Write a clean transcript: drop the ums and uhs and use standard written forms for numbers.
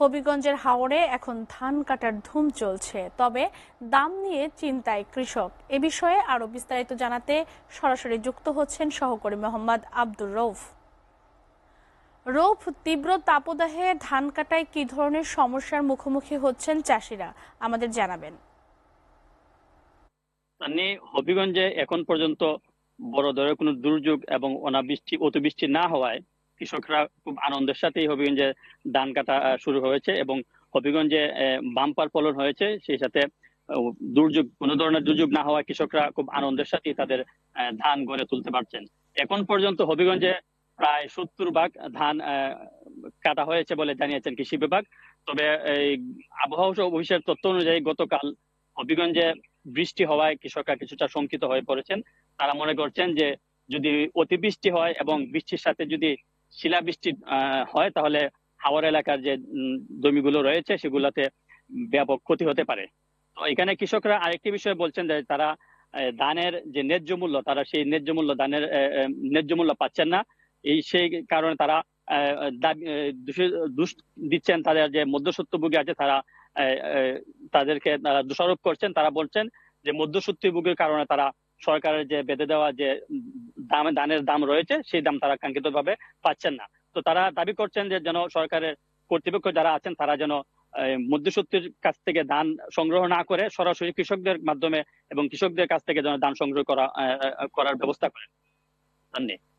হবিগঞ্জের হাওরে এখন ধান কাটার ধুম চলছে, তবে দাম নিয়ে চিন্তায় কৃষক। এ বিষয়ে আরো বিস্তারিত জানাতে সরাসরি যুক্ত হচ্ছেন সহকর্মী মোহাম্মদ আব্দুর রউফ। রৌফ, তীব্র তাপদাহে ধান কাটায় কি ধরনের সমস্যার মুখোমুখি হচ্ছেন চাষিরা, আমাদের জানাবেন। হবিগঞ্জে এখন পর্যন্ত বড় ধরনের কোনো দুর্যোগ এবং অনাবৃষ্টি অতিবৃষ্টি না হওয়ায় কৃষকরা খুব আনন্দের সাথে হবিগঞ্জে ধান কাটা শুরু হয়েছে এবং হবিগঞ্জে বাম্পার ফলন হয়েছে। সেই সাথে কোনো ধরনের দুর্যোগ না হওয়ায় কৃষকরা খুব আনন্দের সাথে তাদের ধান গড়ে তুলতে পারছেন। এখন পর্যন্ত হবিগঞ্জে প্রায় 70 ভাগ ধান কাটা হয়েছে বলে জানিয়েছেন কৃষি বিভাগ। তবে এই আবহাওয়া অফিসের তথ্য অনুযায়ী গতকাল হবিগঞ্জে বৃষ্টি হওয়ায় কৃষকরা কিছুটা শঙ্কিত হয়ে পড়েছেন। তারা মনে করছেন যে যদি অতিবৃষ্টি হয় এবং বৃষ্টির সাথে যদি শিলাবৃষ্টি হয় তাহলে হাওর এলাকার যে জমিগুলো রয়েছে সেগুলোতে ব্যাপক ক্ষতি হতে পারে। তো এখানে কৃষকরা আরেকটি বিষয় বলছেন যে তারা ধানের যে ন্যায্য মূল্য, তারা সেই ন্যায্য মূল্য ধানের ন্যায্য মূল্য পাচ্ছেন না। সেই কারণে তারা দোষ দিচ্ছেন তাদের যে মধ্যস্বত্বভোগী আছে তারা তাদেরকে দোষারোপ করছেন। তারা বলছেন যে মধ্যস্বত্বভোগীর কারণে তারা সরকারের যে বেঁধে দেওয়া যে ধানের দাম রয়েছে সেই দাম তারা কাঙ্ক্ষিত ভাবে পাচ্ছেন না। তো তারা দাবি করছেন যে যেন সরকারের কর্তৃপক্ষ যারা আছেন তারা যেন মধ্যস্বত্বের কাছ থেকে ধান সংগ্রহ না করে সরাসরি কৃষকদের মাধ্যমে এবং কৃষকদের কাছ থেকে যেন ধান সংগ্রহ করার ব্যবস্থা করেন। ধন্যবাদ।